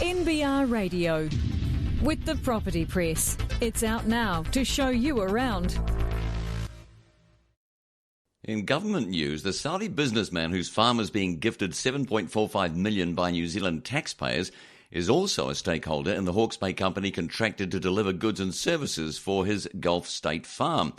NBR Radio. With the Property Press. It's out now to show you around. In government news, the Saudi businessman whose farm is being gifted $7.45 million by New Zealand taxpayers is also a stakeholder in the Hawke's Bay company contracted to deliver goods and services for his Gulf State farm.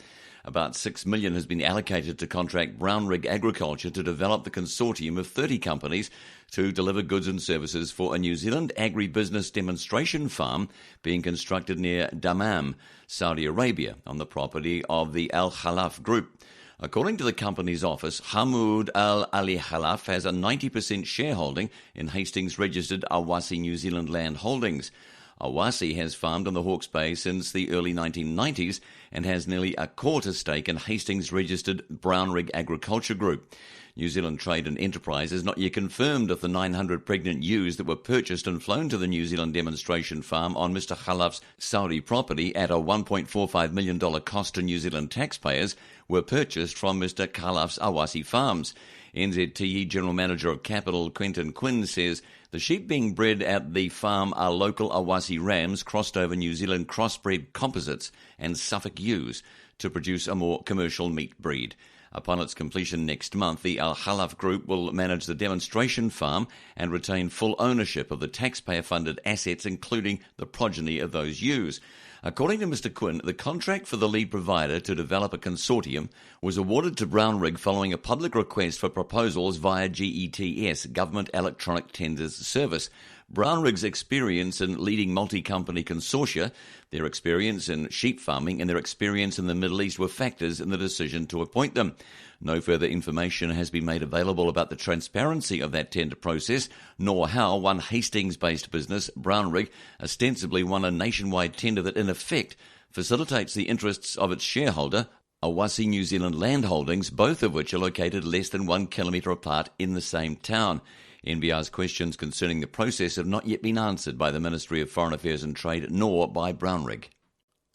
About $6 million has been allocated to contract Brownrigg Agriculture to develop the consortium of 30 companies to deliver goods and services for a New Zealand agribusiness demonstration farm being constructed near Dammam, Saudi Arabia, on the property of the Al Khalaf Group. According to the company's office, Hamoud Al Ali Khalaf has a 90% shareholding in Hastings-registered Awasi New Zealand Land Holdings. Awasi has farmed on the Hawke's Bay since the early 1990s and has nearly a quarter stake in Hastings-registered Brownrigg Agriculture Group. New Zealand Trade and Enterprise has not yet confirmed if the 900 pregnant ewes that were purchased and flown to the New Zealand demonstration farm on Mr Khalaf's Saudi property at a $1.45 million cost to New Zealand taxpayers were purchased from Mr Khalaf's Awasi farms. NZTE General Manager of Capital, Quentin Quinn, says the sheep being bred at the farm are local Awasi rams crossed over New Zealand crossbred composites and Suffolk ewes to produce a more commercial meat breed. Upon its completion next month, the Al Khalaf Group will manage the demonstration farm and retain full ownership of the taxpayer-funded assets, including the progeny of those ewes. According to Mr Quinn, the contract for the lead provider to develop a consortium was awarded to Brownrigg following a public request for proposals via GETS, Government Electronic Tenders Service. Brownrigg's experience in leading multi-company consortia, their experience in sheep farming and their experience in the Middle East were factors in the decision to appoint them. No further information has been made available about the transparency of that tender process, nor how one Hastings-based business, Brownrigg, ostensibly won a nationwide tender that in effect facilitates the interests of its shareholder, Awasi New Zealand Land Holdings, both of which are located less than 1 kilometre apart in the same town. NBR's questions concerning the process have not yet been answered by the Ministry of Foreign Affairs and Trade nor by Brownrigg.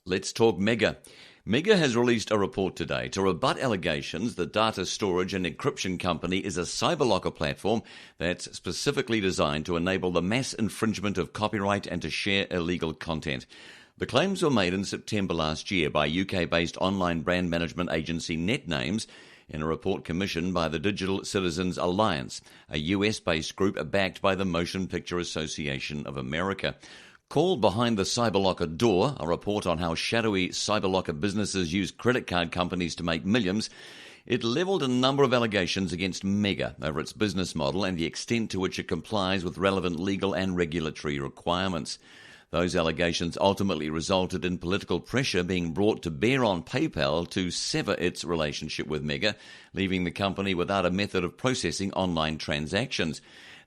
Let's talk Mega. Mega has released a report today to rebut allegations the data storage and encryption company is a cyberlocker platform that's specifically designed to enable the mass infringement of copyright and to share illegal content. The claims were made in September last year by UK-based online brand management agency NetNames in a report commissioned by the Digital Citizens Alliance, a US-based group backed by the Motion Picture Association of America. Called Behind the Cyberlocker Door, a report on how shadowy cyberlocker businesses use credit card companies to make millions, it levelled a number of allegations against Mega over its business model and the extent to which it complies with relevant legal and regulatory requirements. Those allegations ultimately resulted in political pressure being brought to bear on PayPal to sever its relationship with Mega, leaving the company without a method of processing online transactions.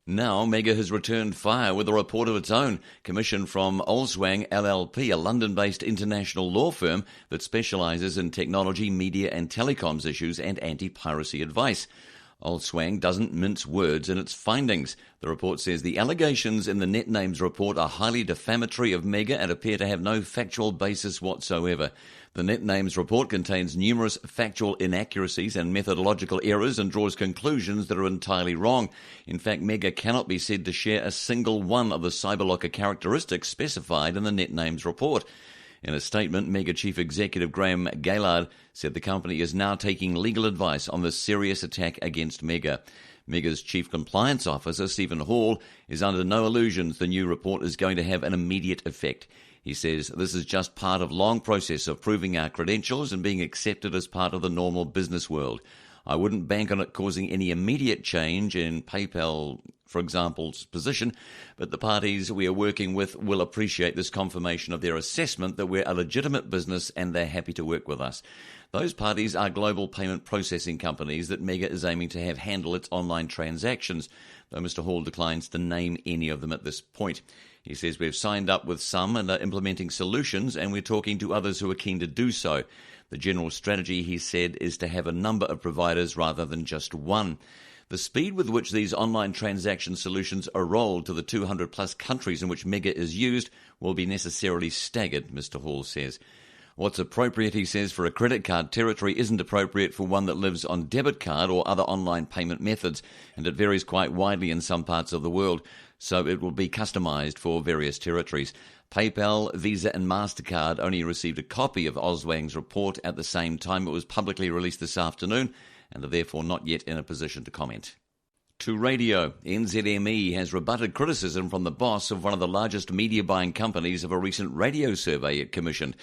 Now, Mega has returned fire with a report of its own, commissioned from Olswang LLP, a London-based international law firm that specialises in technology, media and telecoms issues and anti-piracy advice. Olswang doesn't mince words in its findings. The report says the allegations in the NetNames report are highly defamatory of Mega and appear to have no factual basis whatsoever. The NetNames report contains numerous factual inaccuracies and methodological errors and draws conclusions that are entirely wrong. In fact, Mega cannot be said to share a single one of the cyberlocker characteristics specified in the NetNames report. In a statement, Mega Chief Executive Graham Gaillard said the company is now taking legal advice on this serious attack against Mega. Mega's Chief Compliance Officer, Stephen Hall, is under no illusions the new report is going to have an immediate effect. He says this is just part of a long process of proving our credentials and being accepted as part of the normal business world. I wouldn't bank on it causing any immediate change in PayPal, for example's position, but the parties we are working with will appreciate this confirmation of their assessment that we're a legitimate business and they're happy to work with us. Those parties are global payment processing companies that Mega is aiming to have handle its online transactions, though Mr Hall declines to name any of them at this point. He says we've signed up with some and are implementing solutions, and we're talking to others who are keen to do so. The general strategy, he said, is to have a number of providers rather than just one. The speed with which these online transaction solutions are rolled to the 200-plus countries in which Mega is used will be necessarily staggered, Mr Hall says. What's appropriate, he says, for a credit card territory isn't appropriate for one that lives on debit card or other online payment methods, and it varies quite widely in some parts of the world. so it will be customised for various territories. PayPal, Visa and MasterCard only received a copy of Oswang's report at the same time it was publicly released this afternoon and are therefore not yet in a position to comment. To radio, NZME has rebutted criticism from the boss of one of the largest media buying companies of a recent radio survey it commissioned.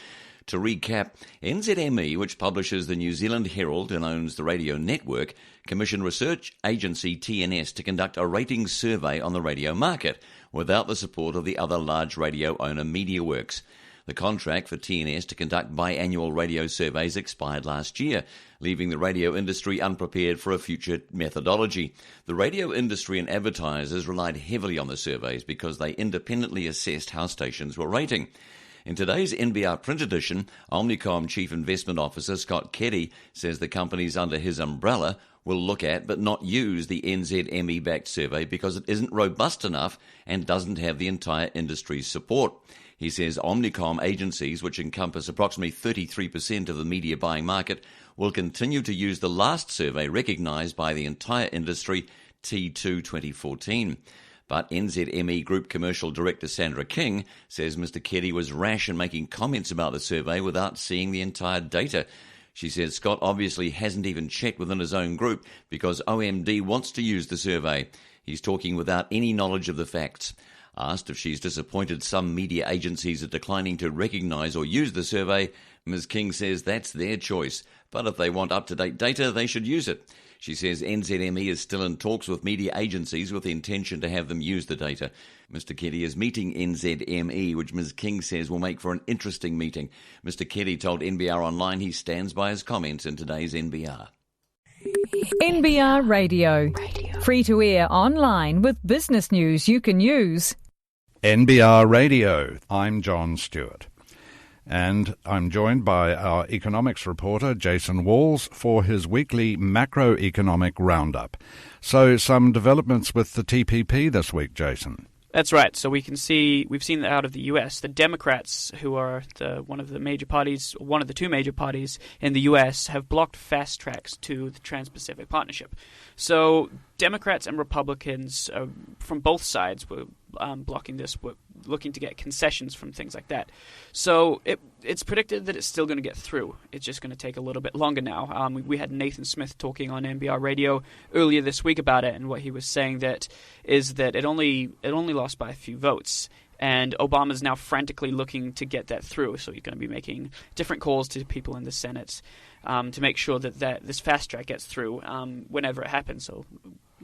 To recap, NZME, which publishes the New Zealand Herald and owns the radio network, commissioned research agency TNS to conduct a ratings survey on the radio market without the support of the other large radio owner MediaWorks. The contract for TNS to conduct biannual radio surveys expired last year, leaving the radio industry unprepared for a future methodology. The radio industry and advertisers relied heavily on the surveys because they independently assessed how stations were rating. In today's NBR print edition, Omnicom Chief Investment Officer Scott Keddy says the companies under his umbrella will look at but not use the NZME-backed survey because it isn't robust enough and doesn't have the entire industry's support. He says Omnicom agencies, which encompass approximately 33% of the media buying market, will continue to use the last survey recognised by the entire industry, T2 2014. But NZME Group Commercial Director Sandra King says Mr. Keddy was rash in making comments about the survey without seeing the entire data. She says Scott obviously hasn't even checked within his own group because OMD wants to use the survey. He's talking without any knowledge of the facts. Asked if she's disappointed some media agencies are declining to recognise or use the survey, Ms. King says that's their choice, but if they want up-to-date data, they should use it. She says NZME is still in talks with media agencies with the intention to have them use the data. Mr. Keddy is meeting NZME, which Ms. King says will make for an interesting meeting. Mr. Keddy told NBR Online he stands by his comments in today's NBR. NBR Radio. Free to air online with business news you can use. NBR Radio. I'm John Stewart. And I'm joined by our economics reporter, Jason Walls, for his weekly macroeconomic roundup. So some developments with the TPP this week, Jason. That's right. So we've seen that out of the U.S. The Democrats, who are one of the two major parties in the U.S., have blocked fast tracks to the Trans-Pacific Partnership. So Democrats and Republicans from both sides were blocking this, were looking to get concessions from things like that. So it's predicted that it's still going to get through. It's just going to take a little bit longer now. We had Nathan Smith talking on NBR Radio earlier this week about it, and what he was saying is that it only lost by a few votes. And Obama's now frantically looking to get that through. So he's going to be making different calls to people in the Senate to make sure that this fast track gets through whenever it happens, so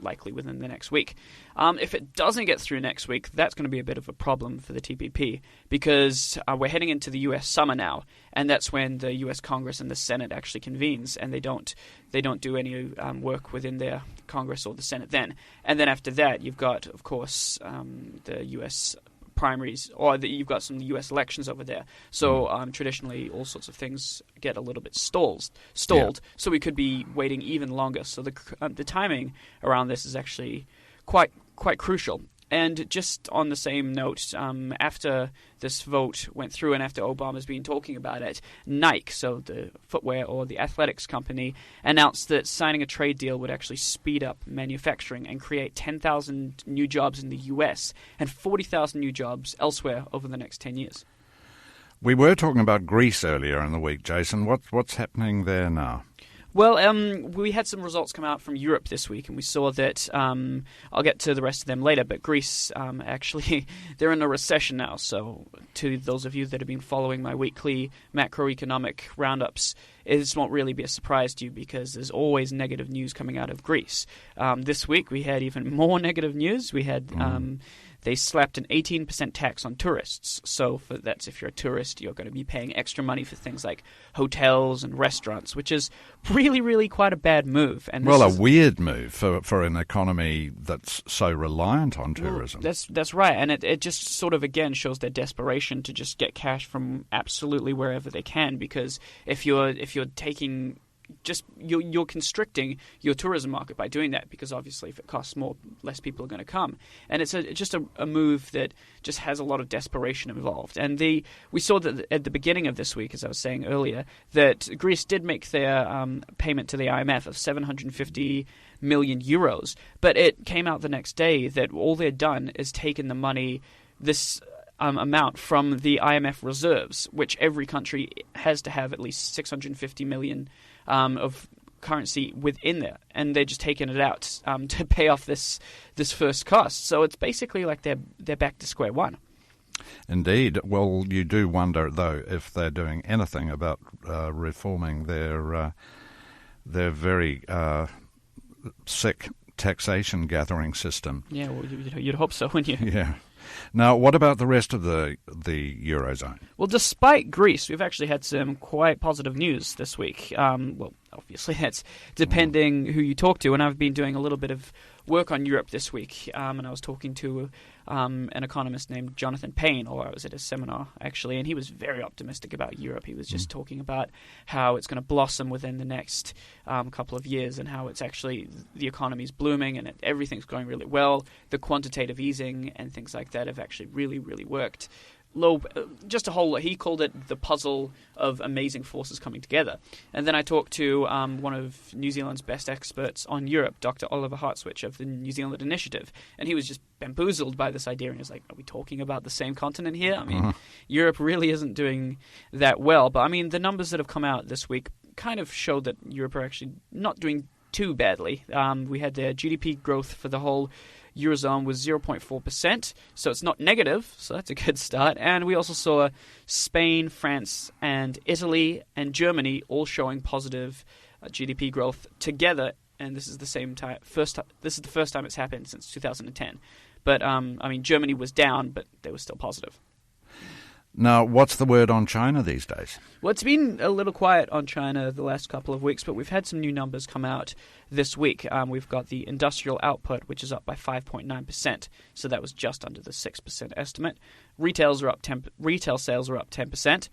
likely within the next week. If it doesn't get through next week, that's going to be a bit of a problem for the TPP because we're heading into the U.S. summer now, and that's when the U.S. Congress and the Senate actually convenes, and they don't do any work within their Congress or the Senate then. And then after that, you've got, of course, the U.S. primaries, or you've got some U.S. elections over there. So traditionally, all sorts of things get a little bit stalled. Yeah. So we could be waiting even longer. So the timing around this is actually quite crucial. And just on the same note, after this vote went through and after Obama's been talking about it, Nike, so the footwear or the athletics company, announced that signing a trade deal would actually speed up manufacturing and create 10,000 new jobs in the U.S. and 40,000 new jobs elsewhere over the next 10 years. We were talking about Greece earlier in the week, Jason. What's happening there now? Well, we had some results come out from Europe this week, and we saw that, I'll get to the rest of them later, but Greece, actually, they're in a recession now. So to those of you that have been following my weekly macroeconomic roundups, this won't really be a surprise to you because there's always negative news coming out of Greece. This week we had even more negative news. We had... They slapped an 18% tax on tourists. So that's if you're a tourist, you're going to be paying extra money for things like hotels and restaurants, which is really, really quite a bad move. And a weird move for an economy that's so reliant on tourism. Well, that's right. And it just sort of, again, shows their desperation to just get cash from absolutely wherever they can. Because if you're taking you're constricting your tourism market by doing that, because obviously if it costs more, less people are going to come. And it's just a move that just has a lot of desperation involved. And we saw that at the beginning of this week, as I was saying earlier, that Greece did make their payment to the IMF of 750 million euros, but it came out the next day that all they'd done is taken the money, this amount from the IMF reserves, which every country has to have at least 650 million of currency within there, and they're just taking it out to pay off this first cost. So it's basically like they're back to square one. Indeed. Well, you do wonder, though, if they're doing anything about reforming their very sick taxation gathering system. Yeah, well, you'd hope so, wouldn't you? Yeah. Now, what about the rest of the Eurozone? Well, despite Greece, we've actually had some quite positive news this week. Well, obviously, that's depending who you talk to. And I've been doing a little bit of work on Europe this week, and I was talking to an economist named Jonathan Payne, or I was at a seminar, actually, and he was very optimistic about Europe. He was just talking about how it's going to blossom within the next couple of years, and how it's actually the economy's blooming and everything's going really well. The quantitative easing and things like that have actually really, really worked. He called it the puzzle of amazing forces coming together. And then I talked to one of New Zealand's best experts on Europe, Dr. Oliver Hartswich of the New Zealand Initiative, and he was just bamboozled by this idea, and he was like, are we talking about the same continent here? I mean, Europe really isn't doing that well, but I mean, the numbers that have come out this week kind of show that Europe are actually not doing too badly. We had their GDP growth for the whole Eurozone was 0.4%, so it's not negative, so that's a good start. And we also saw Spain, France, and Italy and Germany all showing positive GDP growth together, and this is the first time it's happened since 2010. But I mean, Germany was down, but they were still positive. Now, what's the word on China these days? Well, it's been a little quiet on China the last couple of weeks, but we've had some new numbers come out this week. We've got the industrial output, which is up by 5.9%, so that was just under the 6% estimate. Retail sales are up 10%.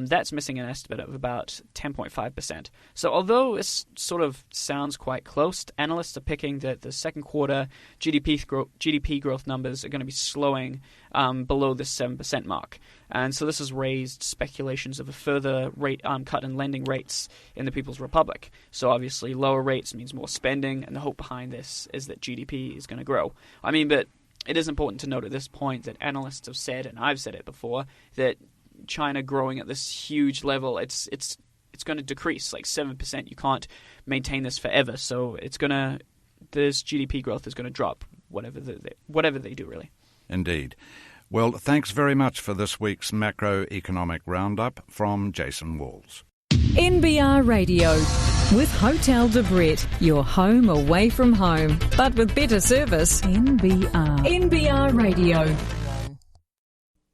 That's missing an estimate of about 10.5%. So although it sort of sounds quite close, analysts are picking that the second quarter GDP growth numbers are going to be slowing below the 7% mark. And so this has raised speculations of a further rate cut in lending rates in the People's Republic. So obviously lower rates means more spending, and the hope behind this is that GDP is going to grow. I mean, but it is important to note at this point that analysts have said, and I've said it before, that China growing at this huge level, it's going to decrease, like 7%. You can't maintain this forever. So this GDP growth is going to drop, whatever they do, really. Indeed. Well, thanks very much for this week's macroeconomic roundup from Jason Walls. NBR Radio with Hotel de Brett, your home away from home, but with better service. NBR Radio.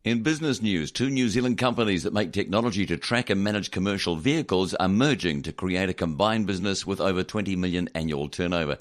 In business news, 2 New Zealand companies that make technology to track and manage commercial vehicles are merging to create a combined business with over 20 million annual turnover.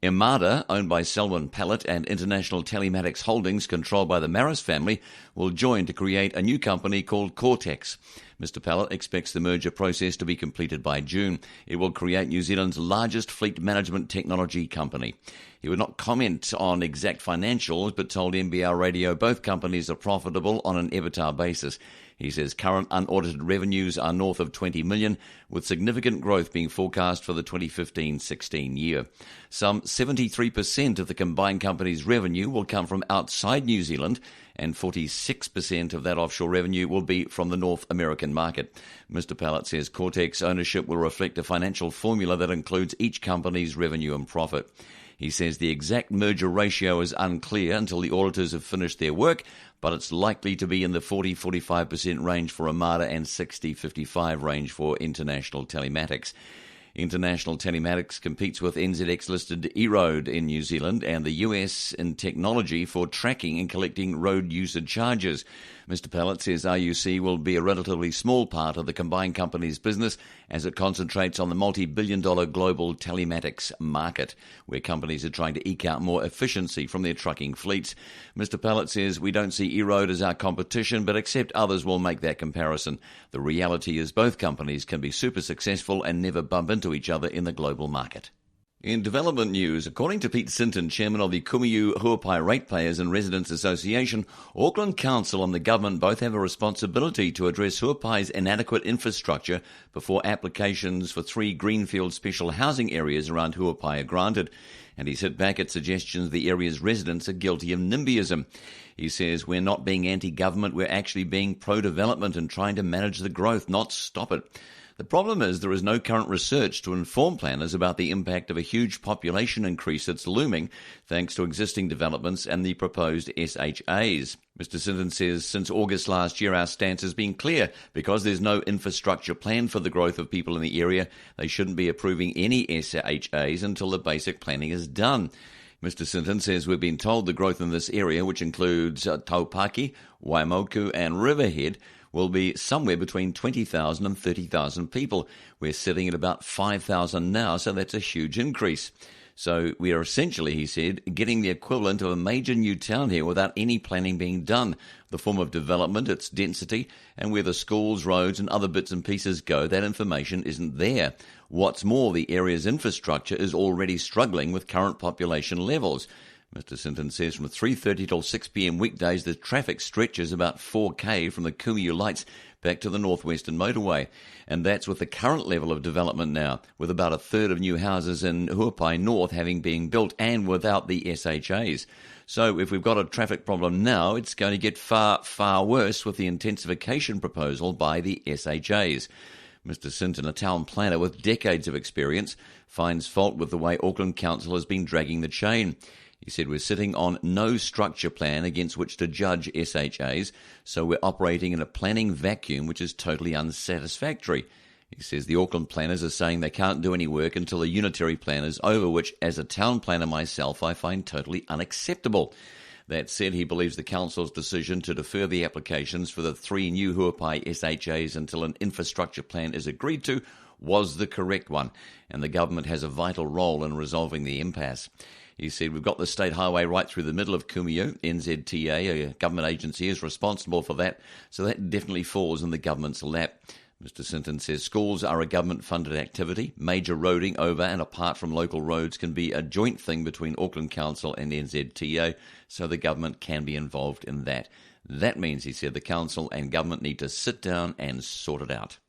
Imada, owned by Selwyn Pallet, and International Telematics Holdings, controlled by the Maris family, will join to create a new company called Cortex. Mr. Pallet expects the merger process to be completed by June. It will create New Zealand's largest fleet management technology company. He would not comment on exact financials, but told NBR Radio both companies are profitable on an EBITDA basis. He says current unaudited revenues are north of 20 million, with significant growth being forecast for the 2015-16 year. Some 73% of the combined company's revenue will come from outside New Zealand, and 46% of that offshore revenue will be from the North American market. Mr. Pallet says Cortex ownership will reflect a financial formula that includes each company's revenue and profit. He says the exact merger ratio is unclear until the auditors have finished their work, but it's likely to be in the 40-45% range for Imada and 60-55% range for International Telematics. International Telematics competes with NZX-listed eRoad in New Zealand and the US in technology for tracking and collecting road usage charges. Mr. Pellet says RUC will be a relatively small part of the combined company's business as it concentrates on the multi-billion-dollar global telematics market, where companies are trying to eke out more efficiency from their trucking fleets. Mr. Pellet says, "We don't see eRoad as our competition, but accept others will make that comparison. The reality is both companies can be super successful and never bump into each other in the global market." In development news, according to Pete Sinton, chairman of the Kumiu Huapai Ratepayers and Residents Association, Auckland Council and the government both have a responsibility to address Huapai's inadequate infrastructure before applications for 3 greenfield special housing areas around Huapai are granted. And he's hit back at suggestions the area's residents are guilty of NIMBYism. He says, "We're not being anti-government, we're actually being pro-development and trying to manage the growth, not stop it." The problem is there is no current research to inform planners about the impact of a huge population increase that's looming thanks to existing developments and the proposed SHAs. Mr. Sinton says since August last year our stance has been clear. Because there's no infrastructure plan for the growth of people in the area, they shouldn't be approving any SHAs until the basic planning is done. Mr. Sinton says we've been told the growth in this area, which includes Taupaki, Waimoku and Riverhead, will be somewhere between 20,000 and 30,000 people. We're sitting at about 5,000 now, so that's a huge increase. So we are essentially, he said, getting the equivalent of a major new town here without any planning being done. The form of development, its density, and where the schools, roads and other bits and pieces go, that information isn't there. What's more, the area's infrastructure is already struggling with current population levels. Mr. Sinton says from 3:30 till 6 p.m. weekdays, the traffic stretches about 4k from the Kumiu lights back to the northwestern motorway. And that's with the current level of development now, with about a third of new houses in Huapai North having been built and without the SHAs. So if we've got a traffic problem now, it's going to get far, far worse with the intensification proposal by the SHAs. Mr. Sinton, a town planner with decades of experience, finds fault with the way Auckland Council has been dragging the chain. He said, "We're sitting on no structure plan against which to judge SHAs, so we're operating in a planning vacuum which is totally unsatisfactory." He says the Auckland planners are saying they can't do any work until a unitary plan is over, which as a town planner myself I find totally unacceptable. That said, he believes the council's decision to defer the applications for the 3 new Huapai SHAs until an infrastructure plan is agreed to was the correct one, and the government has a vital role in resolving the impasse. He said, "We've got the state highway right through the middle of Kumiu. NZTA, a government agency, is responsible for that, so that definitely falls in the government's lap." Mr. Sinton says schools are a government-funded activity. Major roading over and apart from local roads can be a joint thing between Auckland Council and NZTA, so the government can be involved in that. That means, he said, the council and government need to sit down and sort it out.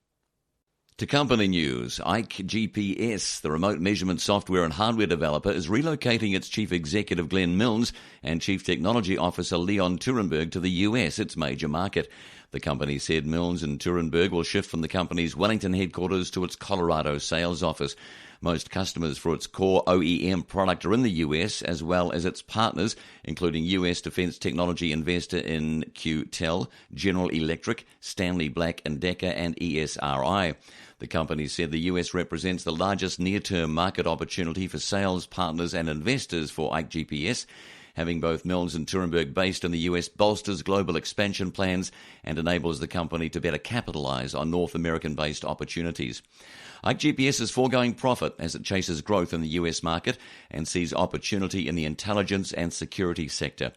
To company news, Ike GPS, the remote measurement software and hardware developer, is relocating its chief executive Glenn Milnes and chief technology officer Leon Turenberg to the US, its major market. The company said Milnes and Turenberg will shift from the company's Wellington headquarters to its Colorado sales office. Most customers for its core OEM product are in the US, as well as its partners, including US defense technology investor in QTEL, General Electric, Stanley Black & Decker, and ESRI. The company said the US represents the largest near-term market opportunity for sales partners and investors for Ike GPS. Having both Milnes and Turenberg based in the US bolsters global expansion plans and enables the company to better capitalize on North American-based opportunities. Ike GPS is foregoing profit as it chases growth in the US market and sees opportunity in the intelligence and security sector.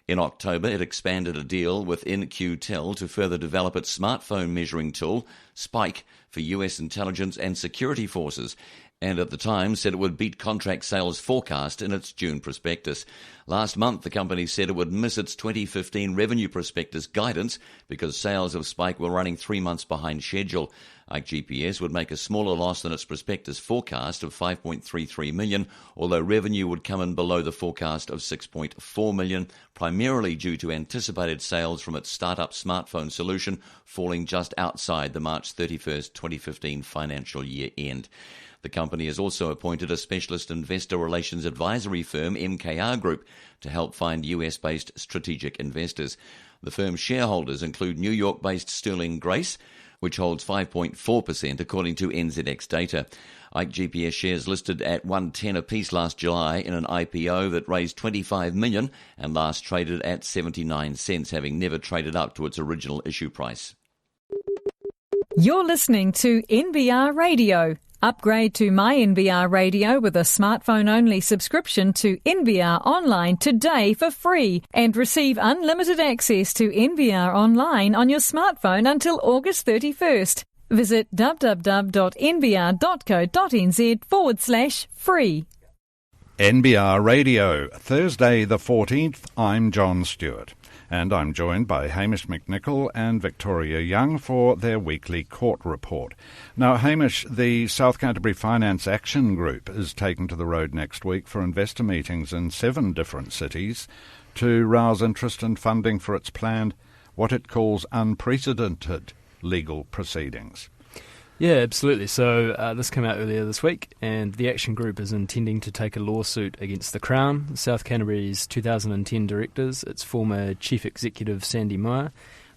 In October, it expanded a deal within QTEL to further develop its smartphone measuring tool, Spike, for US intelligence and security forces, and at the time said it would beat contract sales forecast in its June prospectus. Last month, the company said it would miss its 2015 revenue prospectus guidance because sales of Spike were running 3 months behind schedule. Ike GPS would make a smaller loss than its prospectus forecast of $5.33 million, although revenue would come in below the forecast of $6.4 million, primarily due to anticipated sales from its startup smartphone solution falling just outside the March 31st, 2015 financial year end. The company has also appointed a specialist investor relations advisory firm, MKR Group, to help find US-based strategic investors. The firm's shareholders include New York-based Sterling Grace, which holds 5.4% according to NZX data. Ike GPS shares listed at $110 apiece last July in an IPO that raised $25 million and last traded at 79 cents, having never traded up to its original issue price. You're listening to NBR Radio. Upgrade to My NBR Radio with a smartphone-only subscription to NBR Online today for free and receive unlimited access to NBR Online on your smartphone until August 31st. Visit www.nbr.co.nz/free. NBR Radio, Thursday the 14th. I'm John Stewart, and I'm joined by Hamish McNichol and Victoria Young for their weekly court report. Now, Hamish, the South Canterbury Finance Action Group is taken to the road next week for investor meetings in 7 different cities to rouse interest and funding for its planned, what it calls unprecedented legal proceedings. Yeah, absolutely. So this came out earlier this week, and the Action Group is intending to take a lawsuit against the Crown, South Canterbury's 2010 directors, its former chief executive Sandy Meyer,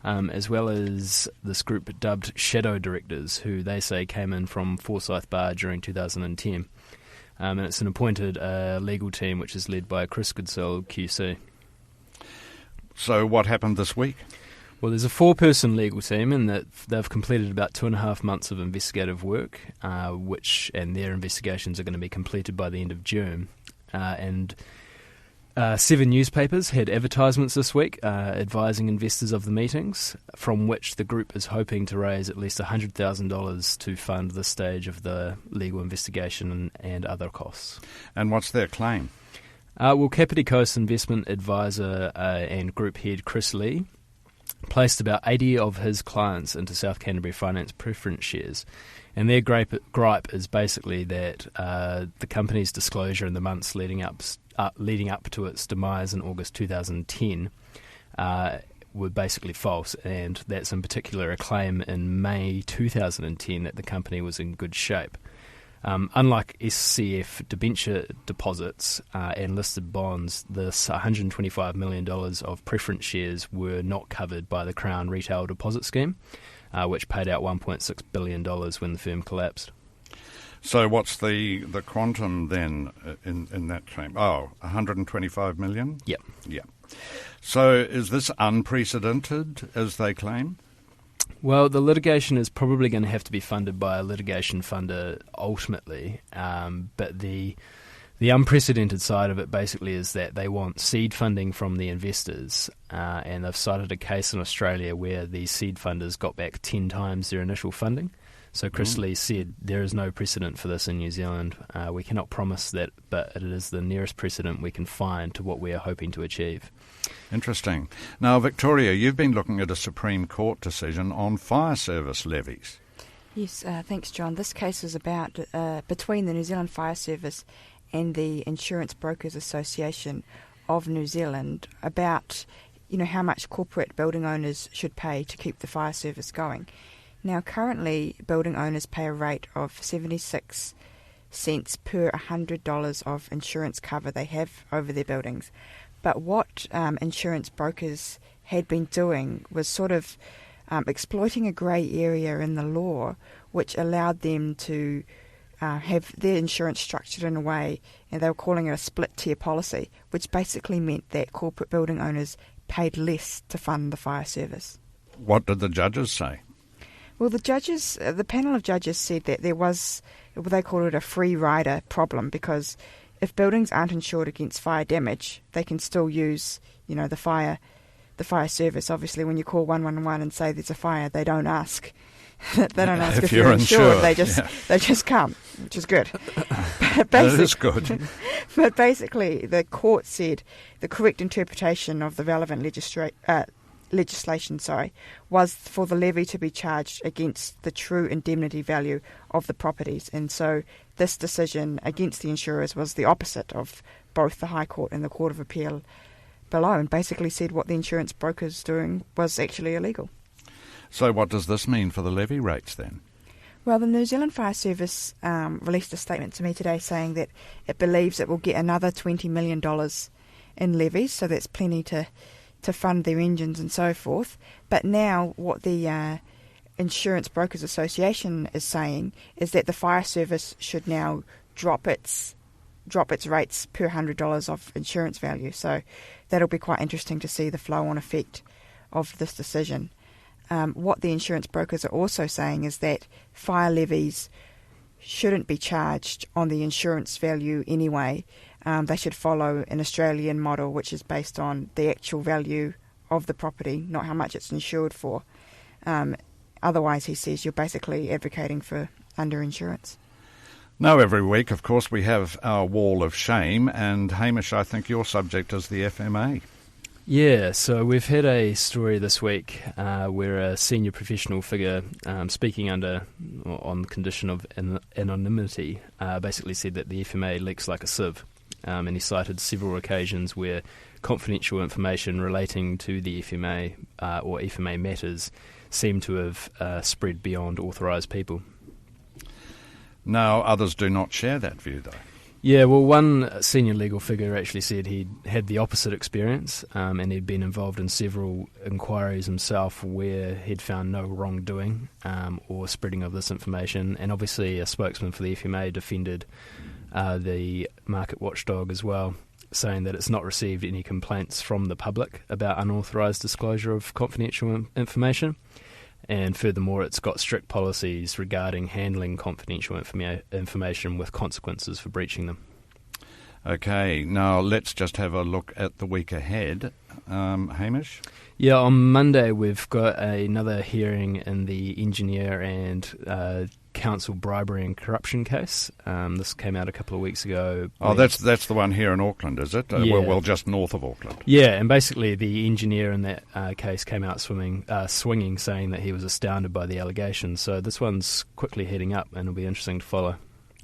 as well as this group dubbed shadow directors, who they say came in from Forsyth Bar during 2010. And it's an appointed legal team which is led by Chris Goodsell QC. So what happened this week? Well, there's a 4-person legal team, and that they've completed about 2.5 months of investigative work, and their investigations are going to be completed by the end of June. And 7 newspapers had advertisements this week advising investors of the meetings, from which the group is hoping to raise at least $100,000 to fund this stage of the legal investigation and other costs. And what's their claim? Well, Kapiti Coast investment advisor and group head Chris Lee placed about 80 of his clients into South Canterbury Finance preference shares, and their gripe is basically that the company's disclosure in the months leading up to its demise in August 2010 were basically false, and that's in particular a claim in May 2010 that the company was in good shape. Unlike SCF debenture deposits and listed bonds, this $125 million of preference shares were not covered by the Crown Retail Deposit Scheme, which paid out $1.6 billion when the firm collapsed. So what's the quantum then in that claim? Oh, $125 million? Yep. Yeah. So is this unprecedented, as they claim? Well, the litigation is probably going to have to be funded by a litigation funder ultimately, but the unprecedented side of it basically is that they want seed funding from the investors, and they've cited a case in Australia where these seed funders got back 10 times their initial funding. So Chris Lee said there is no precedent for this in New Zealand. We cannot promise that, but it is the nearest precedent we can find to what we are hoping to achieve. Interesting. Now, Victoria, you've been looking at a Supreme Court decision on fire service levies. Yes, thanks, John. This case is about between the New Zealand Fire Service and the Insurance Brokers Association of New Zealand about, how much corporate building owners should pay to keep the fire service going. Now, currently, building owners pay a rate of 76 cents per $100 of insurance cover they have over their buildings. But what insurance brokers had been doing was sort of exploiting a grey area in the law which allowed them to have their insurance structured in a way, and they were calling it a split-tier policy, which basically meant that corporate building owners paid less to fund the fire service. What did the judges say? Well, the panel of judges said that there was, they call it a free rider problem, because if buildings aren't insured against fire damage, they can still use, the fire service. Obviously, when you call 111 and say there's a fire, they don't ask. They don't ask if you're insured. They just come, which is good. That is good. But basically, the court said the correct interpretation of the relevant legislation was for the levy to be charged against the true indemnity value of the properties, and so this decision against the insurers was the opposite of both the High Court and the Court of Appeal below, and basically said what the insurance brokers doing was actually illegal. So what does this mean for the levy rates then? Well, the New Zealand Fire Service released a statement to me today saying that it believes it will get another $20 million in levies, so that's plenty to fund their engines and so forth. But now what the Insurance Brokers Association is saying is that the fire service should now drop its rates per $100 of insurance value. So that'll be quite interesting to see the flow-on effect of this decision. What the insurance brokers are also saying is that fire levies shouldn't be charged on the insurance value anyway. They should follow an Australian model, which is based on the actual value of the property, not how much it's insured for. Otherwise, he says, you're basically advocating for underinsurance. Now, every week, of course, we have our wall of shame, and Hamish, I think your subject is the FMA. Yeah, so we've had a story this week where a senior professional figure speaking on the condition of anonymity basically said that the FMA leaks like a sieve, and he cited several occasions where confidential information relating to the FMA or FMA matters seem to have spread beyond authorised people. Now, others do not share that view, though. Yeah, well, one senior legal figure actually said he'd had the opposite experience, and he'd been involved in several inquiries himself where he'd found no wrongdoing or spreading of this information. And obviously a spokesman for the FMA defended the market watchdog as well, saying that it's not received any complaints from the public about unauthorised disclosure of confidential information. And furthermore, it's got strict policies regarding handling confidential information with consequences for breaching them. Okay, now let's just have a look at the week ahead. Hamish? Yeah, on Monday we've got another hearing in the engineer and council bribery and corruption case. This came out a couple of weeks ago. Oh, that's the one here in Auckland, is it? Yeah. Well, just north of Auckland. Yeah, and basically the engineer in that case came out swinging, saying that he was astounded by the allegations. So this one's quickly heading up, and it'll be interesting to follow.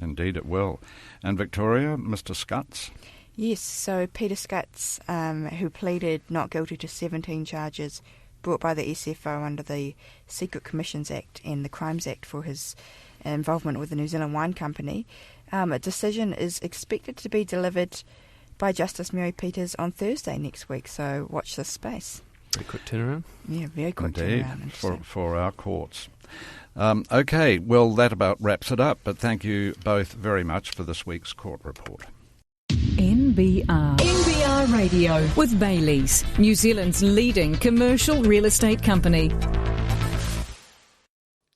Indeed it will. And Victoria, Mr. Scutts? Yes, so Peter Scutts, who pleaded not guilty to 17 charges brought by the SFO under the Secret Commissions Act and the Crimes Act for his involvement with the New Zealand Wine Company. A decision is expected to be delivered by Justice Mary Peters on Thursday next week, so watch this space. Very quick turnaround. Yeah, very quick Indeed, turnaround. for our courts. Okay, well, that about wraps it up, but thank you both very much for this week's court report. NBR Radio with Bayleys, New Zealand's leading commercial real estate company.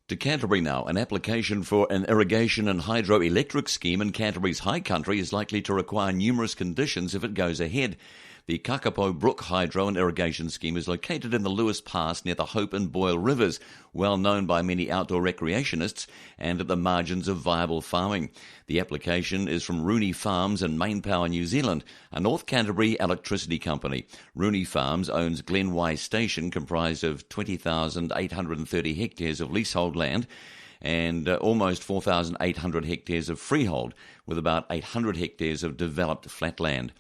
To Canterbury now, an application for an irrigation and hydroelectric scheme in Canterbury's high country is likely to require numerous conditions if it goes ahead. The Kakapo Brook Hydro and Irrigation Scheme is located in the Lewis Pass near the Hope and Boyle Rivers, well known by many outdoor recreationists, and at the margins of viable farming. The application is from Rooney Farms and Main Power New Zealand, a North Canterbury electricity company. Rooney Farms owns Glenwise Station, comprised of 20,830 hectares of leasehold land and almost 4,800 hectares of freehold, with about 800 hectares of developed flat land.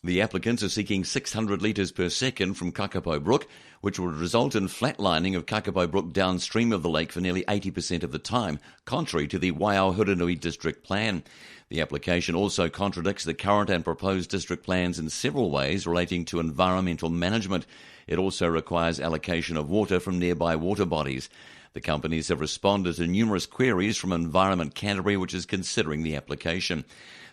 The applicants are seeking 600 litres per second from Kakapo Brook, which would result in flatlining of Kakapo Brook downstream of the lake for nearly 80% of the time, contrary to the Waiau-Hurunui district plan. The application also contradicts the current and proposed district plans in several ways relating to environmental management. It also requires allocation of water from nearby water bodies. The companies have responded to numerous queries from Environment Canterbury, which is considering the application.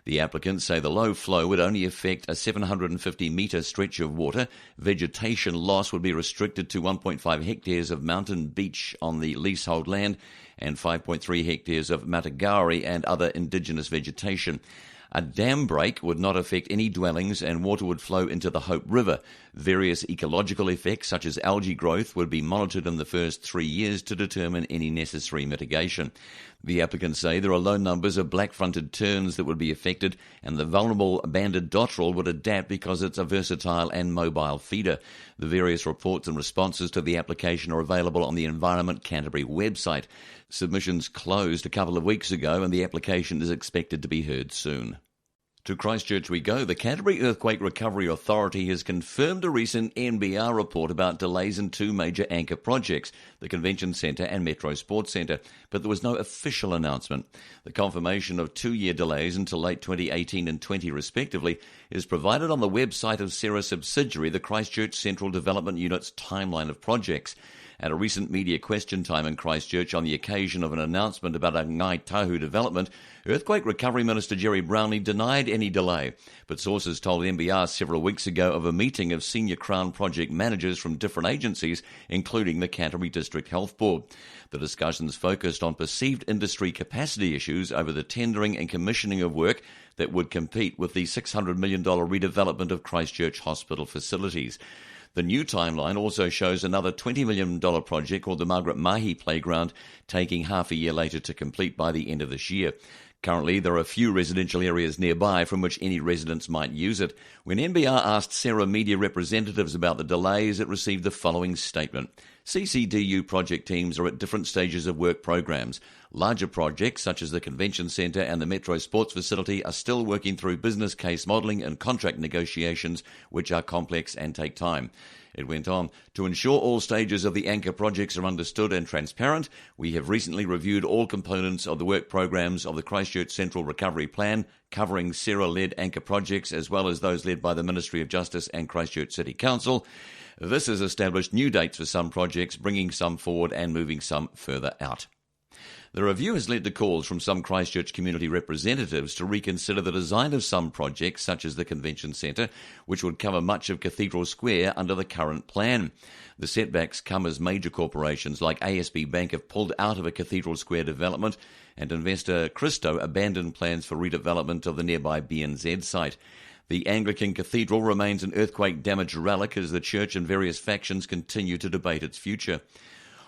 The applicants say the low flow would only affect a 750-metre stretch of water. Vegetation loss would be restricted to 1.5 hectares of mountain beach on the leasehold land and 5.3 hectares of matagauri and other indigenous vegetation. A dam break would not affect any dwellings and water would flow into the Hope River. Various ecological effects such as algae growth would be monitored in the first 3 years to determine any necessary mitigation. The applicants say there are low numbers of black-fronted terns that would be affected and the vulnerable banded dotterel would adapt because it's a versatile and mobile feeder. The various reports and responses to the application are available on the Environment Canterbury website. Submissions closed a couple of weeks ago and the application is expected to be heard soon. To Christchurch we go. The Canterbury Earthquake Recovery Authority has confirmed a recent NBR report about delays in two major anchor projects, the Convention Centre and Metro Sports Centre, but there was no official announcement. The confirmation of 2-year delays until late 2018 and 20 respectively is provided on the website of Sarah subsidiary, the Christchurch Central Development Unit's timeline of projects. at a recent media question time in Christchurch on the occasion of an announcement about a Ngai Tahu development, Earthquake Recovery Minister Jerry Brownlee denied any delay, but sources told NBR several weeks ago of a meeting of senior Crown project managers from different agencies, including the Canterbury District Health Board. The discussions focused on perceived industry capacity issues over the tendering and commissioning of work that would compete with the $600 million redevelopment of Christchurch hospital facilities. The new timeline also shows another $20 million project called the Margaret Mahi Playground, taking half a year later to complete by the end of this year. Currently, there are a few residential areas nearby from which any residents might use it. When NBR asked Sarah media representatives about the delays, it received the following statement. CCDU project teams are at different stages of work programs. Larger projects, such as the Convention Centre and the Metro Sports Facility, are still working through business case modelling and contract negotiations, which are complex and take time. It went on, to ensure all stages of the anchor projects are understood and transparent, we have recently reviewed all components of the work programs of the Christchurch Central Recovery Plan, covering Sarah-led anchor projects as well as those led by the Ministry of Justice and Christchurch City Council. This has established new dates for some projects, bringing some forward and moving some further out. The review has led to calls from some Christchurch community representatives to reconsider the design of some projects, such as the Convention Centre, which would cover much of Cathedral Square under the current plan. The setbacks come as major corporations like ASB Bank have pulled out of a Cathedral Square development, and investor Christo abandoned plans for redevelopment of the nearby BNZ site. The Anglican Cathedral remains an earthquake-damaged relic as the church and various factions continue to debate its future.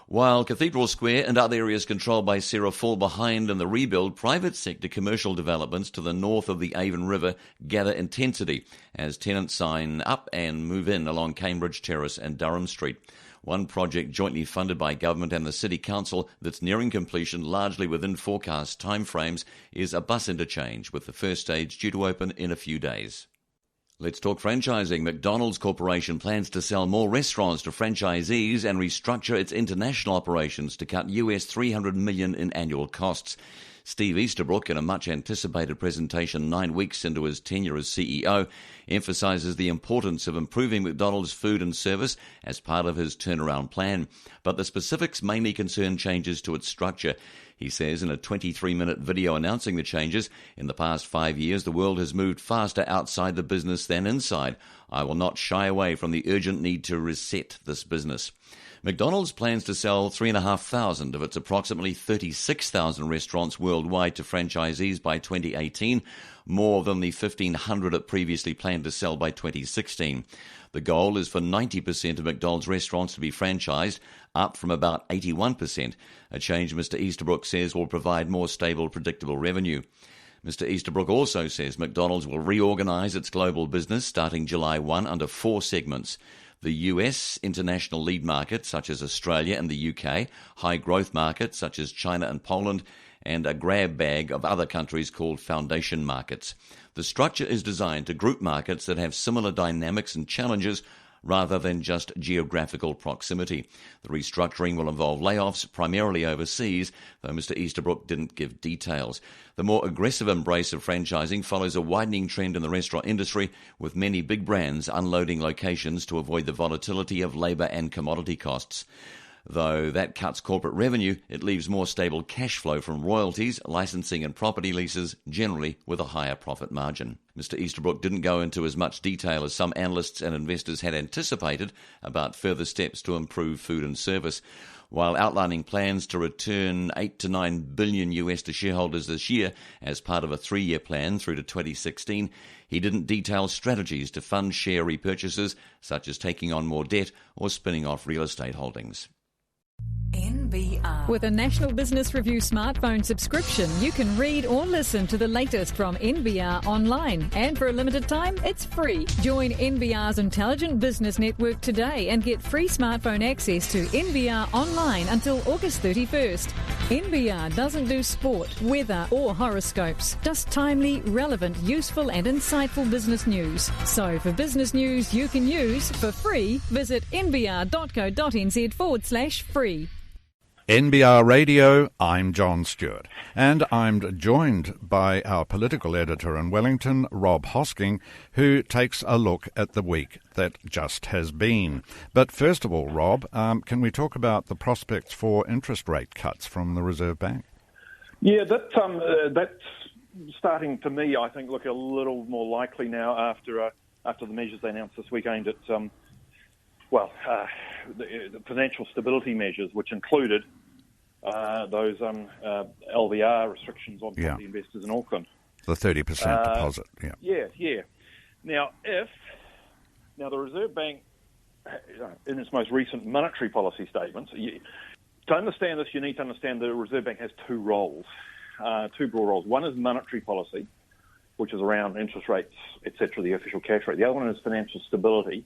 While Cathedral Square and other areas controlled by Sarah fall behind in the rebuild, private sector commercial developments to the north of the Avon River gather intensity as tenants sign up and move in along Cambridge Terrace and Durham Street. One project jointly funded by government and the City Council that's nearing completion largely within forecast timeframes is a bus interchange, with the first stage due to open in a few days. Let's talk franchising. McDonald's Corporation plans to sell more restaurants to franchisees and restructure its international operations to cut US $300 million in annual costs. Steve Easterbrook, in a much-anticipated presentation 9 weeks into his tenure as CEO, emphasises the importance of improving McDonald's food and service as part of his turnaround plan. But the specifics mainly concern changes to its structure. He says in a 23-minute video announcing the changes, in the past 5 years, the world has moved faster outside the business than inside. I will not shy away from the urgent need to reset this business. McDonald's plans to sell 3,500 of its approximately 36,000 restaurants worldwide to franchisees by 2018, more than the 1,500 it previously planned to sell by 2016. The goal is for 90% of McDonald's restaurants to be franchised, up from about 81%, a change Mr. Easterbrook says will provide more stable, predictable revenue. Mr. Easterbrook also says McDonald's will reorganise its global business starting July 1 under 4 segments. The US, international lead markets such as Australia and the UK, high growth markets such as China and Poland, and a grab bag of other countries called foundation markets. The structure is designed to group markets that have similar dynamics and challenges rather than just geographical proximity. The restructuring will involve layoffs, primarily overseas, though Mr. Easterbrook didn't give details. The more aggressive embrace of franchising follows a widening trend in the restaurant industry, with many big brands unloading locations to avoid the volatility of labour and commodity costs. Though that cuts corporate revenue, it leaves more stable cash flow from royalties, licensing and property leases, generally with a higher profit margin. Mr. Easterbrook didn't go into as much detail as some analysts and investors had anticipated about further steps to improve food and service. While outlining plans to return $8 to $9 billion US to shareholders this year as part of a 3-year plan through to 2016, he didn't detail strategies to fund share repurchases, such as taking on more debt or spinning off real estate holdings. NBR. With a National Business Review smartphone subscription, you can read or listen to the latest from NBR online. And for a limited time, it's free. Join NBR's Intelligent Business Network today and get free smartphone access to NBR online until August 31st. NBR doesn't do sport, weather or horoscopes, just timely, relevant, useful and insightful business news. So for business news you can use for free, visit nbr.co.nz/free. NBR Radio, I'm John Stewart, and I'm joined by our political editor in Wellington, Rob Hosking, who takes a look at the week that just has been. But first of all, Rob, can we talk about the prospects for interest rate cuts from the Reserve Bank? Yeah, that's starting to me, I think, look a little more likely now after the measures they announced this week aimed at the financial stability measures, which included those LVR restrictions on property investors in Auckland. The 30% deposit, Yeah. Now, the Reserve Bank, in its most recent monetary policy statements, to understand this, you need to understand the Reserve Bank has two roles, two broad roles. One is monetary policy, which is around interest rates, etc., the official cash rate. The other one is financial stability,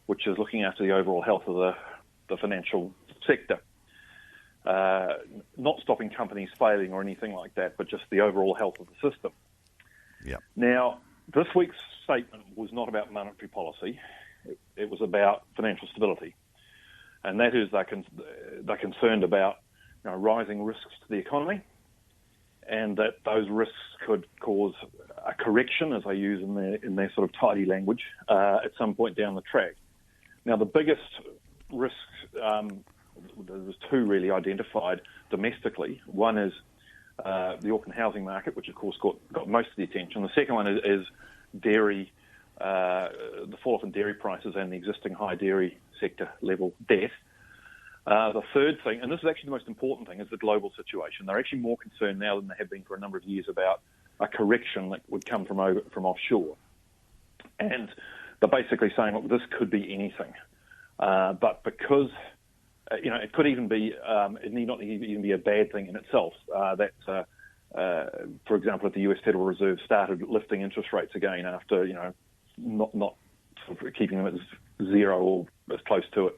which is looking after the overall health of the financial sector. Not stopping companies failing or anything like that, but just the overall health of the system. Yep. Now, this week's statement was not about monetary policy. It was about financial stability. And that is they're concerned about rising risks to the economy, and that those risks could cause a correction, as they use in their sort of tidy language, at some point down the track. Now, the biggest risks, there's two really identified domestically. One is the Auckland housing market, which of course got most of the attention. The second one is dairy, the fall-off in dairy prices and the existing high dairy sector level debt. The third thing, and this is actually the most important thing, is the global situation. They're actually more concerned now than they have been for a number of years about a correction that would come from offshore. And they're basically saying, look, this could be anything. But because, it could even be, it need not even be a bad thing in itself. For example, if the US Federal Reserve started lifting interest rates again after, not sort of keeping them at zero or as close to it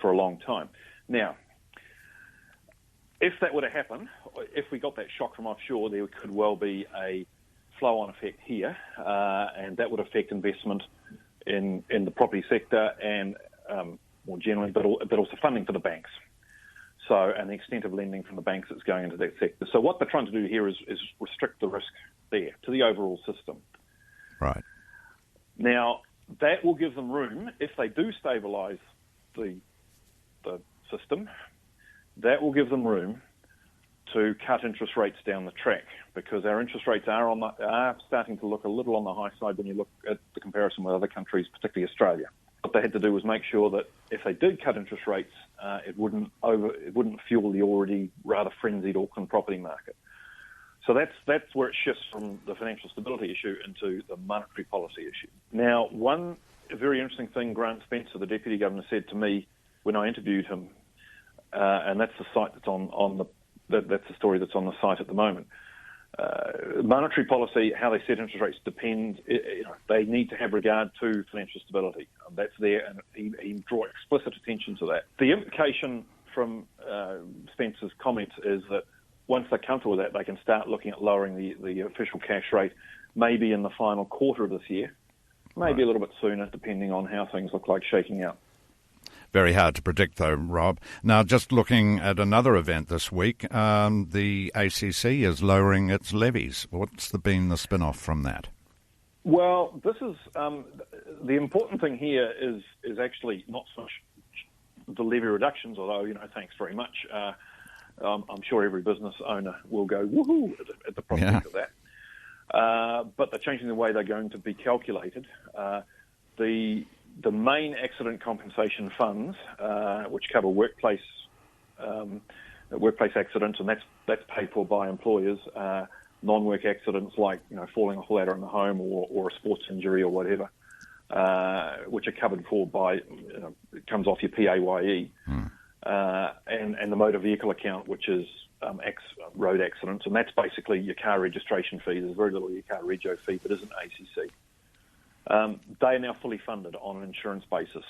for a long time. Now, if that were to happen, if we got that shock from offshore, there could well be a flow-on effect here, and that would affect investment in the property sector and more generally, but also funding for the banks. So, and the extent of lending from the banks that's going into that sector. So what they're trying to do here is restrict the risk there to the overall system. Right. Now, that will give them room, if they do stabilise the system, that will give them room to cut interest rates down the track, because our interest rates are starting to look a little on the high side when you look at the comparison with other countries, particularly Australia. What they had to do was make sure that if they did cut interest rates, it wouldn't fuel the already rather frenzied Auckland property market. So that's where it shifts from the financial stability issue into the monetary policy issue. Now, one very interesting thing Grant Spencer, the Deputy Governor, said to me when I interviewed him, and that's the site that's the story that's on the site at the moment. Monetary policy, how they set interest rates depends. They need to have regard to financial stability. That's there, and he drew explicit attention to that. The implication from Spencer's comments is that once they're comfortable with that, they can start looking at lowering the official cash rate, maybe in the final quarter of this year, maybe a little bit sooner, depending on how things look like shaking out. Very hard to predict, though, Rob. Now, just looking at another event this week, the ACC is lowering its levies. What's been the spin-off from that? Well, this is the important thing here is actually not so much the levy reductions, although, thanks very much. I'm sure every business owner will go woohoo at the prospect of that. But they're changing the way they're going to be calculated. The main accident compensation funds, which cover workplace accidents, and that's paid for by employers. Non-work accidents like falling off a ladder in the home or a sports injury or whatever, which are covered for by it comes off your PAYE, and the motor vehicle account, which is road accidents, and that's basically your car registration fee. There's very little your car rego fee, but isn't ACC. They are now fully funded on an insurance basis.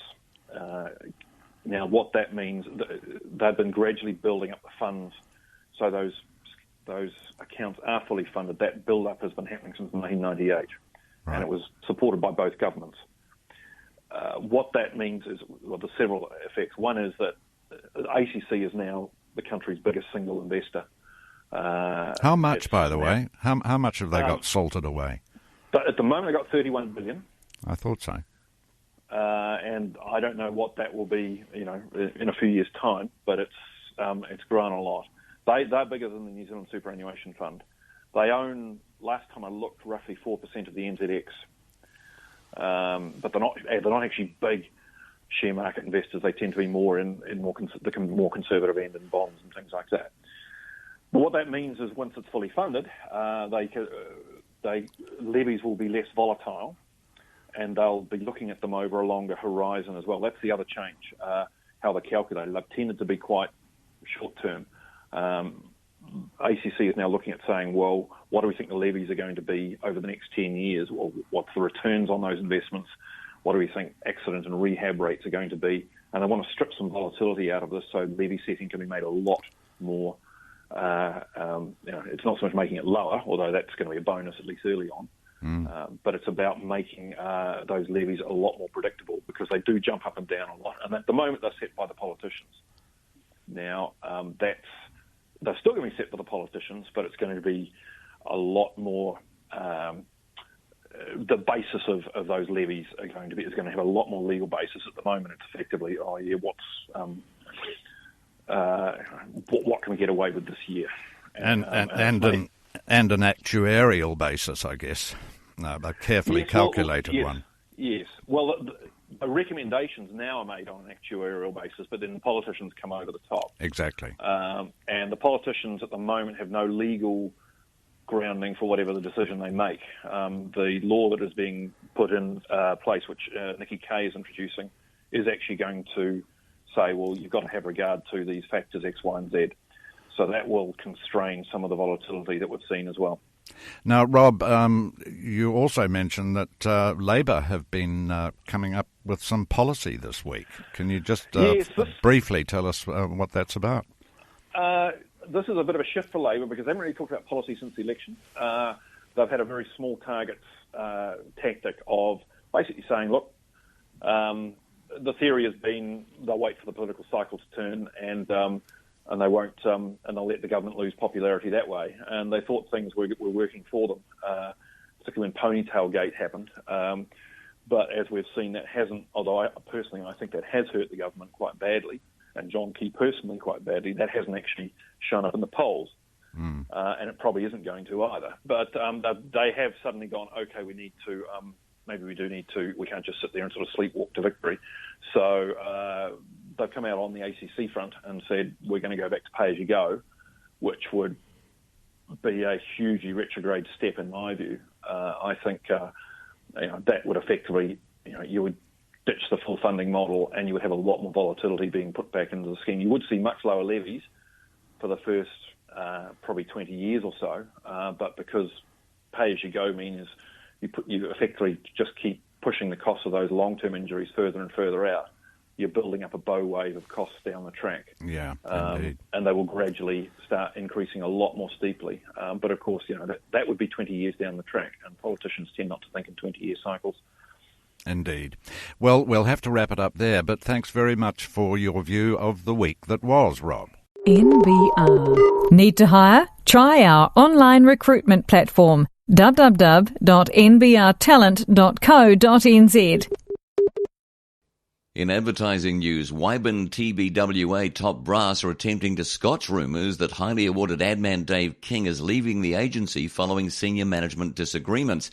Now, what that means, they've been gradually building up the funds, so those accounts are fully funded. That build-up has been happening since 1998, and it was supported by both governments. What that means is, there's several effects. One is that ACC is now the country's biggest single investor. How much, by the way? How much have they got salted away? But at the moment, they've got $31 billion. I thought so. And I don't know what that will be, in a few years' time. But it's grown a lot. They're bigger than the New Zealand Superannuation Fund. They own, last time I looked, roughly 4% of the NZX. But they're not actually big share market investors. They tend to be more in more conservative end in bonds and things like that. But what that means is once it's fully funded, levies will be less volatile, and they'll be looking at them over a longer horizon as well. That's the other change, how they're calculated. They've tended to be quite short-term. ACC is now looking at saying, well, what do we think the levies are going to be over the next 10 years? Well, what's the returns on those investments? What do we think accident and rehab rates are going to be? And they want to strip some volatility out of this so levy setting can be made a lot more. It's not so much making it lower, although that's going to be a bonus at least early on. But it's about making those levies a lot more predictable, because they do jump up and down a lot. And at the moment, they're set by the politicians. Now, they're still going to be set by the politicians, but it's going to be a lot more. The basis of those levies is going to have a lot more legal basis. At the moment, it's effectively, what can we get away with this year? And an actuarial basis, I guess, a carefully calculated one. Yes. Well, the recommendations now are made on an actuarial basis, but then the politicians come over the top. Exactly. And the politicians at the moment have no legal grounding for whatever the decision they make. The law that is being put in place, which Nikki Kaye is introducing, is actually going to say, well, you've got to have regard to these factors X, Y, and Z. So that will constrain some of the volatility that we've seen as well. Now, Rob, you also mentioned that Labour have been coming up with some policy this week. Can you just briefly tell us what that's about? This is a bit of a shift for Labour, because they haven't really talked about policy since the election. They've had a very small targets tactic of basically saying, look, the theory has been they'll wait for the political cycle to turn and they won't, and they'll let the government lose popularity that way. And they thought things were working for them, particularly when Ponytail Gate happened. But as we've seen, that hasn't, although I think that has hurt the government quite badly, and John Key personally quite badly. That hasn't actually shown up in the polls. And it probably isn't going to either. But they have suddenly gone, okay, we need to, we can't just sit there and sort of sleepwalk to victory. So they've come out on the ACC front and said, we're going to go back to pay-as-you-go, which would be a hugely retrograde step in my view. I think that would effectively, you would ditch the full funding model and you would have a lot more volatility being put back into the scheme. You would see much lower levies for the first probably 20 years or so, but because pay-as-you-go means you effectively just keep pushing the cost of those long-term injuries further and further out. You're building up a bow wave of costs down the track. Yeah, and they will gradually start increasing a lot more steeply. But of course, that would be 20 years down the track, and politicians tend not to think in 20-year cycles. Indeed. Well, we'll have to wrap it up there, but thanks very much for your view of the week that was, Rob. NBR. Need to hire? Try our online recruitment platform, www.nbrtalent.co.nz. In advertising news, Wyburn TBWA top brass are attempting to scotch rumours that highly awarded ad man Dave King is leaving the agency following senior management disagreements.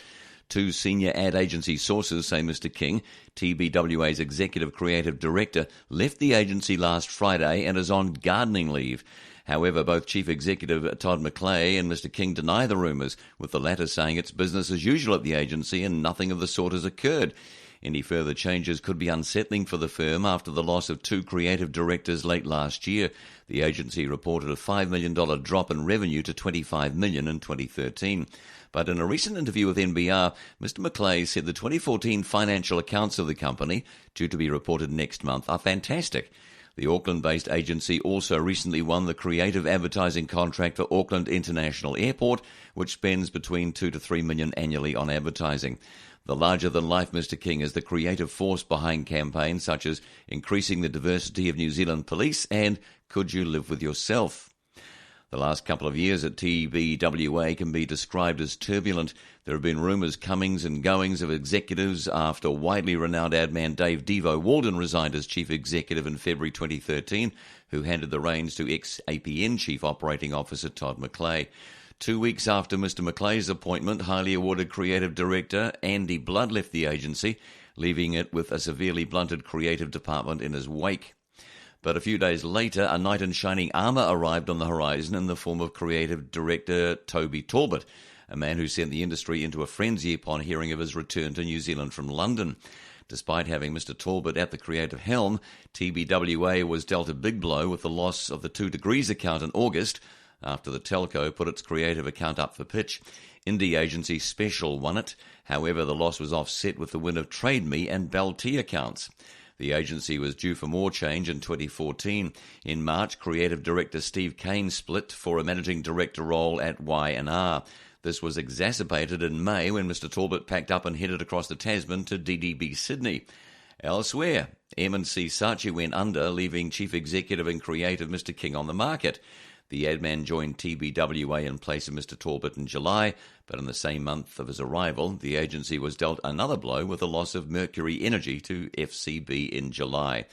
Two senior ad agency sources say Mr. King, TBWA's executive creative director, left the agency last Friday and is on gardening leave. However, both Chief Executive Todd McClay and Mr. King deny the rumours, with the latter saying it's business as usual at the agency and nothing of the sort has occurred. Any further changes could be unsettling for the firm after the loss of two creative directors late last year. The agency reported a $5 million drop in revenue to $25 million in 2013. But in a recent interview with NBR, Mr. McClay said the 2014 financial accounts of the company, due to be reported next month, are fantastic. The Auckland-based agency also recently won the creative advertising contract for Auckland International Airport, which spends between 2 to 3 million annually on advertising. The larger-than-life Mr King is the creative force behind campaigns such as increasing the diversity of New Zealand police and Could You Live With Yourself? The last couple of years at TBWA can be described as turbulent. There have been rumours, comings and goings of executives after widely renowned ad man Dave Devo Walden resigned as chief executive in February 2013, who handed the reins to ex-APN chief operating officer Todd McClay. 2 weeks after Mr McClay's appointment, highly awarded creative director Andy Blood left the agency, leaving it with a severely blunted creative department in his wake. But a few days later, a knight in shining armour arrived on the horizon in the form of creative director Toby Talbot, a man who sent the industry into a frenzy upon hearing of his return to New Zealand from London. Despite having Mr Talbot at the creative helm, TBWA was dealt a big blow with the loss of the 2 Degrees account in August, after the telco put its creative account up for pitch. Indie agency Special won it. However, the loss was offset with the win of Trade Me and Bell T accounts. The agency was due for more change in 2014. In March, creative director Steve Kane split for a managing director role at Y&R. This was exacerbated in May when Mr Talbot packed up and headed across the Tasman to DDB Sydney. Elsewhere, M&C Saatchi went under, leaving chief executive and creative Mr King on the market. The ad man joined TBWA in place of Mr Talbot in July, but in the same month of his arrival, the agency was dealt another blow with the loss of Mercury Energy to FCB in July.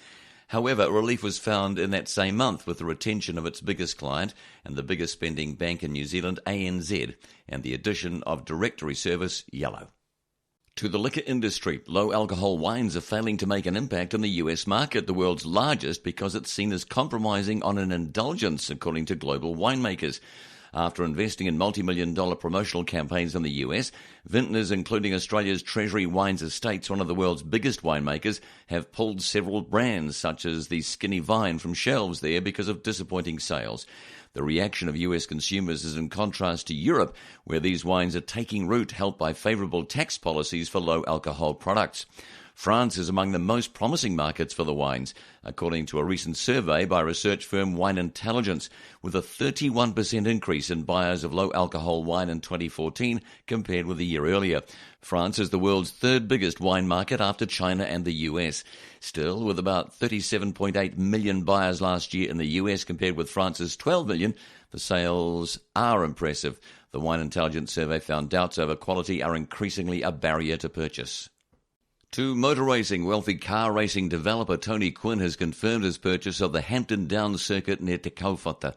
However, relief was found in that same month with the retention of its biggest client and the biggest spending bank in New Zealand, ANZ, and the addition of directory service Yellow. To the liquor industry, low-alcohol wines are failing to make an impact in the US market, the world's largest, because it's seen as compromising on an indulgence, according to global winemakers. After investing in multi-million-dollar promotional campaigns in the US, vintners, including Australia's Treasury Wines Estates, one of the world's biggest winemakers, have pulled several brands, such as the Skinny Vine, from shelves there because of disappointing sales. The reaction of US consumers is in contrast to Europe, where these wines are taking root, helped by favourable tax policies for low-alcohol products. France is among the most promising markets for the wines, according to a recent survey by research firm Wine Intelligence, with a 31% increase in buyers of low-alcohol wine in 2014 compared with a year earlier. France is the world's third biggest wine market after China and the US. Still, with about 37.8 million buyers last year in the US compared with France's 12 million, the sales are impressive. The Wine Intelligence survey found doubts over quality are increasingly a barrier to purchase. To motor racing, wealthy car racing developer Tony Quinn has confirmed his purchase of the Hampton Downs circuit near Te Kaupata.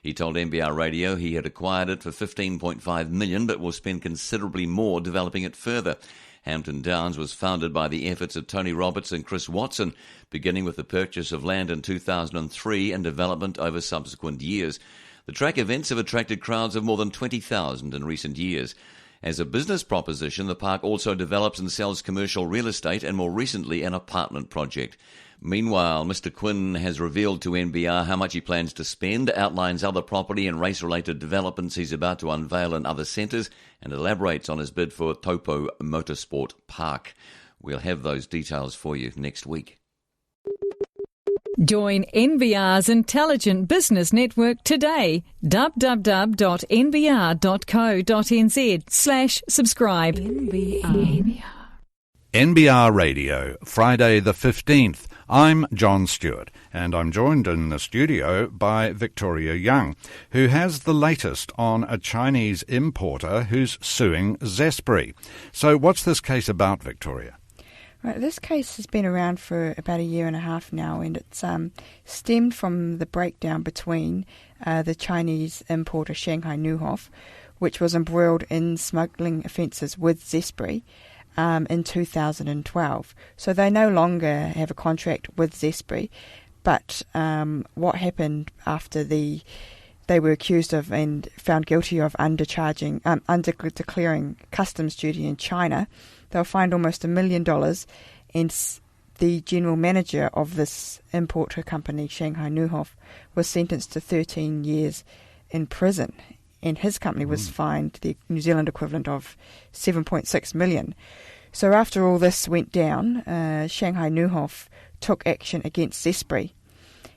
He told NBR Radio he had acquired it for $15.5 million, but will spend considerably more developing it further. Hampton Downs was founded by the efforts of Tony Roberts and Chris Watson, beginning with the purchase of land in 2003 and development over subsequent years. The track events have attracted crowds of more than 20,000 in recent years. As a business proposition, the park also develops and sells commercial real estate and more recently an apartment project. Meanwhile, Mr Quinn has revealed to NBR how much he plans to spend, outlines other property and race-related developments he's about to unveil in other centres, and elaborates on his bid for Taupo Motorsport Park. We'll have those details for you next week. Join NBR's Intelligent Business Network today. www.nbr.co.nz/subscribe. NBR Radio, Friday the 15th. I'm John Stewart, and I'm joined in the studio by Victoria Young, who has the latest on a Chinese importer who's suing Zespri. So what's this case about, Victoria? Right, this case has been around for about a year and a half now, and it's stemmed from the breakdown between the Chinese importer Shanghai Neuhoff, which was embroiled in smuggling offences with Zespri in 2012. So they no longer have a contract with Zespri, but what happened after they were accused of and found guilty of under-declaring customs duty in China, they were fined almost $1 million, and the general manager of this importer company, Shanghai Neuhoff, was sentenced to 13 years in prison, and his company was fined the New Zealand equivalent of $7.6 million. So after all this went down, Shanghai Neuhoff took action against Zespri,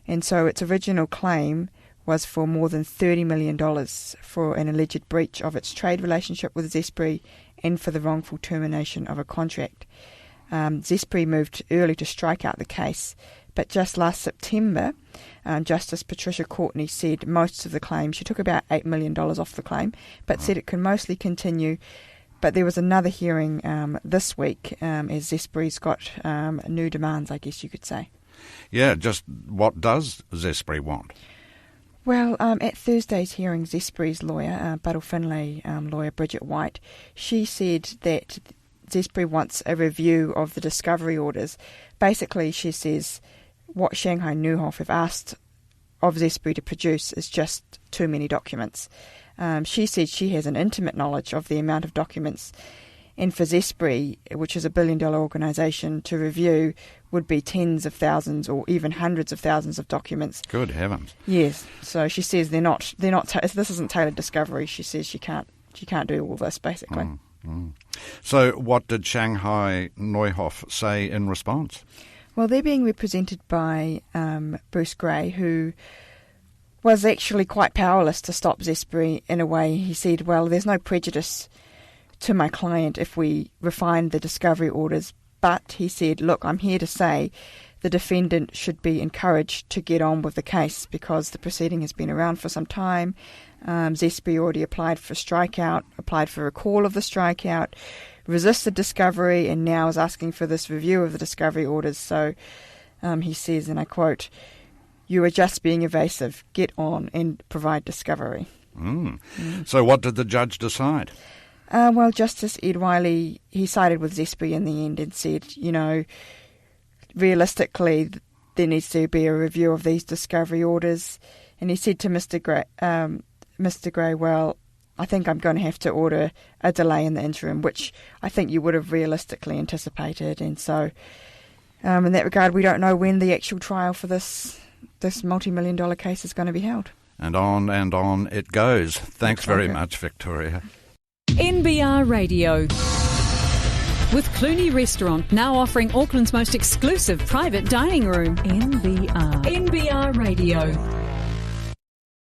And so its original claim was for more than $30 million for an alleged breach of its trade relationship with Zespri and for the wrongful termination of a contract. Zespri moved early to strike out the case, but just last September, Justice Patricia Courtney said most of the claim, she took about $8 million off the claim, but said it can mostly continue. But there was another hearing this week as Zespri's got new demands, I guess you could say. Yeah, just what does Zespri want? Well, at Thursday's hearing, Zespri's lawyer, Buddle Finlay lawyer Bridget White, she said that Zespri wants a review of the discovery orders. Basically, she says what Shanghai Neuhoff have asked of Zespri to produce is just too many documents. She said she has an intimate knowledge of the amount of documents, and for Zespri, which is a billion-dollar organisation, to review would be tens of thousands or even hundreds of thousands of documents. Good heavens! Yes, so she says they're not. This isn't tailored discovery. She says she can't do all this basically. So, what did Shanghai Neuhoff say in response? Well, they're being represented by Bruce Gray, who was actually quite powerless to stop Zespri in a way. He said, well, there's no prejudice to my client if we refine the discovery orders, but he said, look, I'm here to say the defendant should be encouraged to get on with the case because the proceeding has been around for some time. Zespri already applied for strikeout, applied for recall of the strikeout, resisted discovery, and now is asking for this review of the discovery orders. So he says, and I quote, "You are just being evasive. Get on and provide discovery." So what did the judge decide? Well, Justice Ed Wiley, he sided with Zespri in the end and said, realistically, there needs to be a review of these discovery orders. And he said to Mr. Gray, well, I think I'm going to have to order a delay in the interim, which I think you would have realistically anticipated. And so in that regard, we don't know when the actual trial for this multi-million-dollar case is going to be held. And on it goes. Thanks very much, Victoria. NBR Radio. With Clooney Restaurant now offering Auckland's most exclusive private dining room. NBR Radio.